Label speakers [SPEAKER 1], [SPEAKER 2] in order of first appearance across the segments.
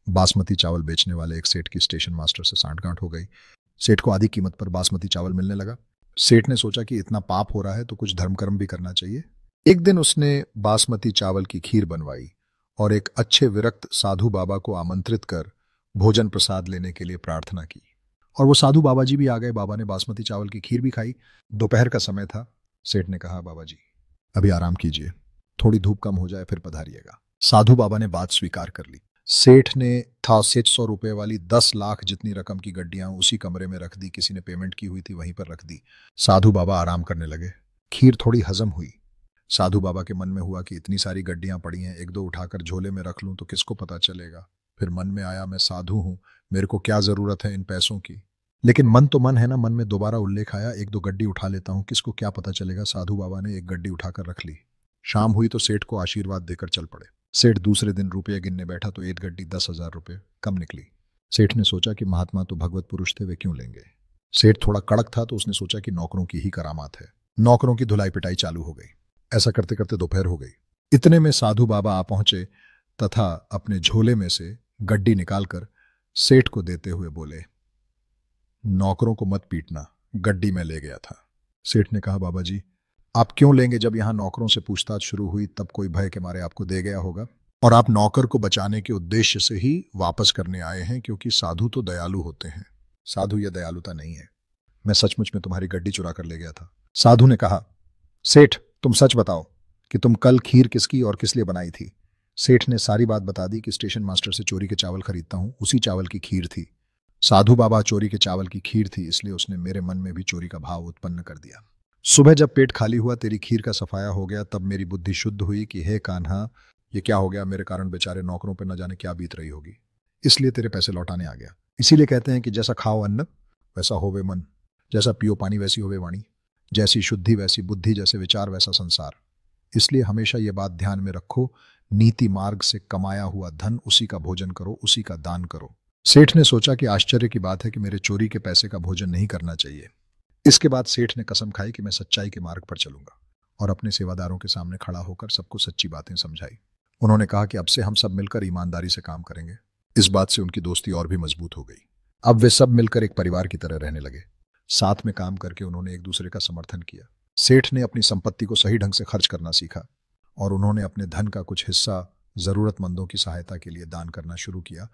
[SPEAKER 1] बासमती चावल बेचने वाले एक सेठ की स्टेशन मास्टर से सांठगांठ हो गई। सेठ को आधी कीमत पर बासमती चावल मिलने लगा। सेठ ने सोचा कि इतना पाप हो रहा है तो कुछ धर्म कर्म भी करना चाहिए। एक दिन उसने बासमती चावल की खीर बनवाई और एक अच्छे विरक्त साधु बाबा को आमंत्रित कर भोजन प्रसाद लेने के लिए प्रार्थना की। और वो साधु बाबा जी भी आ गए। बाबा ने बासमती चावल की खीर भी खाई। दोपहर का समय था। सेठ ने कहा, बाबा जी अभी आराम कीजिए, थोड़ी धूप कम हो जाए फिर पधारिएगा। साधु बाबा ने बात स्वीकार कर ली। सेठ ने था 700 रुपए वाली 10 लाख जितनी रकम की गड्डियां उसी कमरे में रख दी। किसी ने पेमेंट की हुई थी वहीं पर रख दी। साधु बाबा आराम करने लगे। खीर थोड़ी हजम हुई। साधु बाबा के मन में हुआ कि इतनी सारी गड्डियां पड़ी हैं, एक दो उठाकर झोले में रख लूं तो किसको पता चलेगा। फिर मन में आया, मैं साधु हूं, मेरे को क्या जरूरत है इन पैसों की। लेकिन मन तो मन है ना। मन में दोबारा उल्लेख आया, एक दो गड्डी उठा लेता हूं, किसको क्या पता चलेगा। साधु बाबा ने एक गड्डी उठाकर रख ली। शाम हुई तो सेठ को आशीर्वाद देकर चल पड़े। सेठ दूसरे दिन रुपये गिनने बैठा तो एक गड्डी 10,000 रुपये कम निकली। सेठ ने सोचा कि महात्मा तो भगवत पुरुष थे, वे क्यों लेंगे। सेठ थोड़ा कड़क था तो उसने सोचा कि नौकरों की ही करामात है। नौकरों की धुलाई पिटाई चालू हो गई। ऐसा करते करते दोपहर हो गई। इतने में साधु बाबा आ पहुंचे तथा अपने झोले में से गड्डी निकालकर सेठ को देते हुए बोले, नौकरों को मत पीटना, गड्डी में ले गया था। सेठ ने कहा, बाबा जी आप क्यों लेंगे। जब यहां नौकरों से पूछताछ शुरू हुई तब कोई भय के मारे आपको दे गया होगा और आप नौकर को बचाने के उद्देश्य से ही वापस करने आए हैं, क्योंकि साधु तो दयालु होते हैं। साधु यह दयालुता नहीं है। मैं सचमुच में तुम्हारी गड्डी चुरा कर ले गया था। साधु ने कहा, सेठ तुम सच बताओ कि तुम कल खीर किसकी और किस लिए बनाई थी। सेठ ने सारी बात बता दी कि स्टेशन मास्टर से चोरी के चावल खरीदता हूं, उसी चावल की खीर थी। साधु बाबा चोरी के चावल की खीर थी, इसलिए उसने मेरे मन में भी चोरी का भाव उत्पन्न कर दिया। सुबह जब पेट खाली हुआ, तेरी खीर का सफाया हो गया, तब मेरी बुद्धि शुद्ध हुई कि हे कान्हा, ये क्या हो गया। मेरे कारण बेचारे नौकरों पर न जाने क्या बीत रही होगी, इसलिए तेरे पैसे लौटाने आ गया। इसीलिए कहते हैं कि जैसा खाओ अन्न वैसा होवे मन, जैसा पियो पानी वैसी होवे वाणी, जैसी शुद्धि वैसी बुद्धि, जैसे विचार वैसा संसार। इसलिए हमेशा ये बात ध्यान में रखो, नीति मार्ग से कमाया हुआ धन उसी का भोजन करो, उसी का दान करो। सेठ ने सोचा कि आश्चर्य की बात है कि मेरे चोरी के पैसे का भोजन नहीं करना चाहिए। इसके बाद सेठ ने कसम खाई कि मैं सच्चाई के मार्ग पर चलूंगा और अपने सेवादारों के सामने खड़ा होकर सबको सच्ची बातें समझाई। उन्होंने कहा कि अब से हम सब मिलकर ईमानदारी से काम करेंगे। इस बात से उनकी दोस्ती और भी मजबूत हो गई। अब वे सब मिलकर एक परिवार की तरह रहने लगे। साथ में काम करके उन्होंने एक दूसरे का समर्थन किया। सेठ ने अपनी संपत्ति को सही ढंग से खर्च करना सीखा और उन्होंने अपने धन का कुछ हिस्सा जरूरतमंदों की सहायता के लिए दान करना शुरू किया।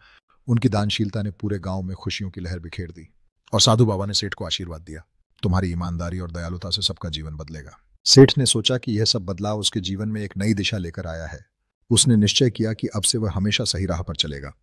[SPEAKER 1] उनकी दानशीलता ने पूरे गांव में खुशियों की लहर बिखेर दी और साधु बाबा ने सेठ को आशीर्वाद दिया, तुम्हारी ईमानदारी और दयालुता से सबका जीवन बदलेगा। सेठ ने सोचा कि यह सब बदलाव उसके जीवन में एक नई दिशा लेकर आया है। उसने निश्चय किया कि अब से वह हमेशा सही राह पर चलेगा।